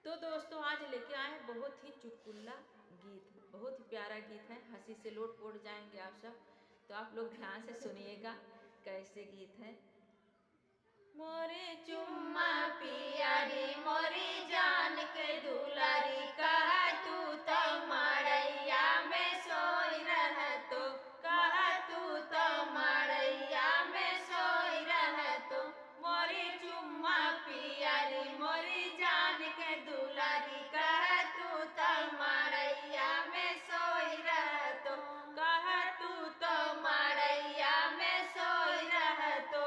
तो दोस्तों आज लेके आए हैं बहुत ही चुटकुला गीत, बहुत ही प्यारा गीत है। हंसी से लोट पोट जाएंगे आप सब, तो आप लोग ध्यान से सुनिएगा कैसे गीत है। मोरे चुम्मा पियारी मोरी जान के दुलारी, कहा तू तो मड़ैया में सोई रह तो, कहा तू तो मड़ैया में सोई रह तो। मोरी चुम्मा पियारी मोरी जान के दुलारी, कहा तू तो मड़ैया में सोई रह तो, कहा तू तो मड़ैया में सोई रह तो।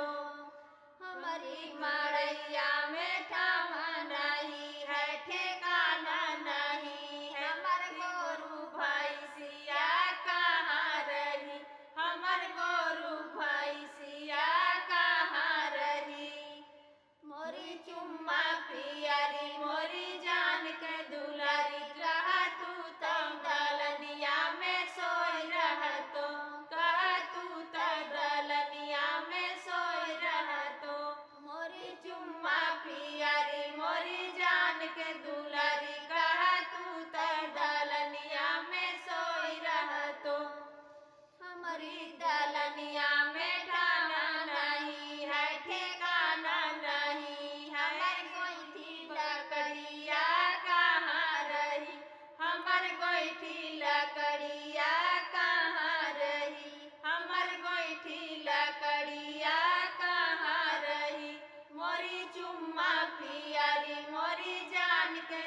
हमारी मड़ैया में ठावा नहीं है, ठिकाना नहीं है। हमर गोरू भैंसिया कहाँ रही, हमर गोरू भैंसिया कहाँ रही। मोरी चुम्मा पियारी मोरी जान के दुलारी, कहा तू तो दलनिया में सोई रह तो, कहा तू तो दलनिया में सोई रह तो। मोरी चुम्मा पियारी मोरी जान के दुलारी, कहा तू तो दलनिया में सोई रह तो। हमारी दलनिया में ठाना नहीं है, ठिकाना नहीं है। हमर गोइठी लकड़िया कहाँ रही, हमर गोइठी लकड़िया कहाँ रही, हमर गोइठी लकड़िया कहाँ रही। मोरी चुम्मा पियारी मोरी जान के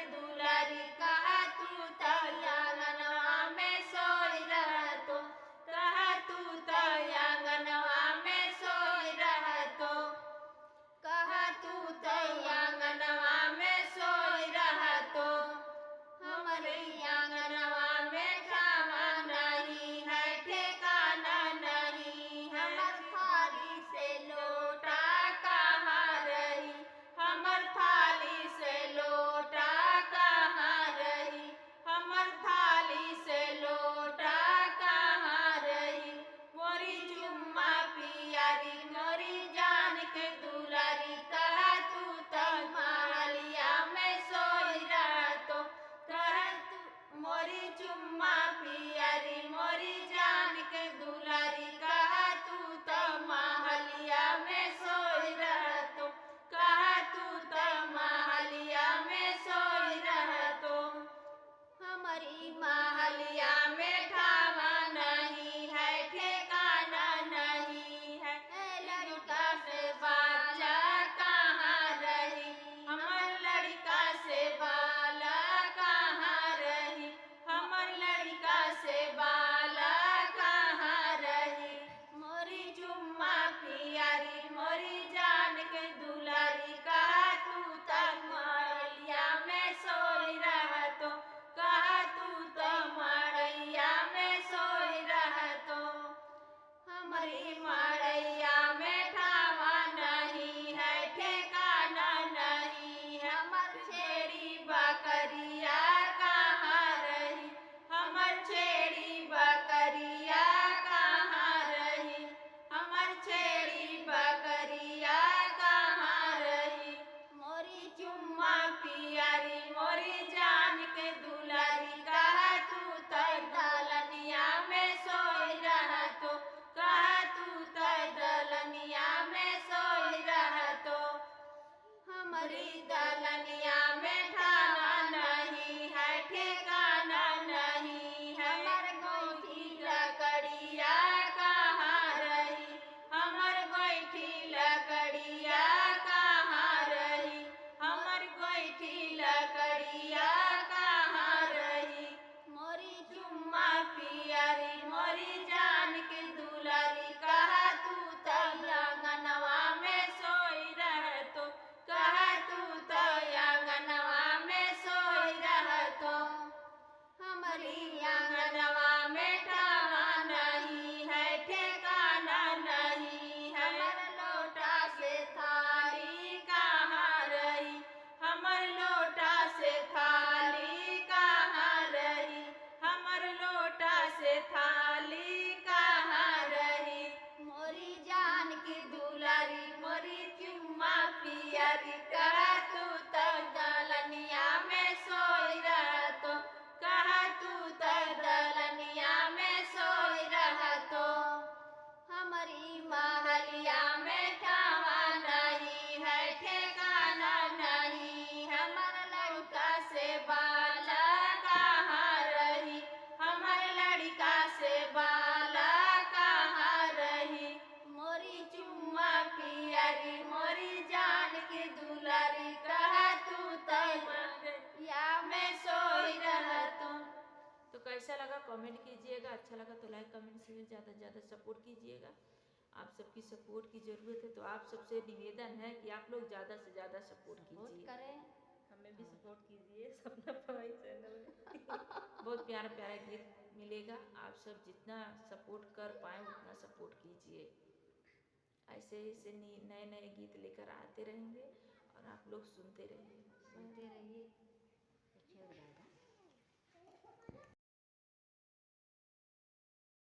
अच्छा लगा तो लाइक कमेंट शेयर ज़्यादा से ज़्यादा सपोर्ट कीजिएगा। आप सबकी सपोर्ट की ज़रूरत है, तो आप सबसे निवेदन है कि आप लोग ज़्यादा से ज़्यादा सपोर्ट कीजिए, करें। हमें भी सपोर्ट कीजिए सपना पवाई चैनल में। बहुत प्यारा प्यारा गीत मिलेगा। आप सब जितना सपोर्ट कर पाए उतना सपोर्ट कीजिए। ऐसे ही से नए नए गीत लेकर आते रहेंगे और आप लोग सुनते रहिए। सुनते रहिए।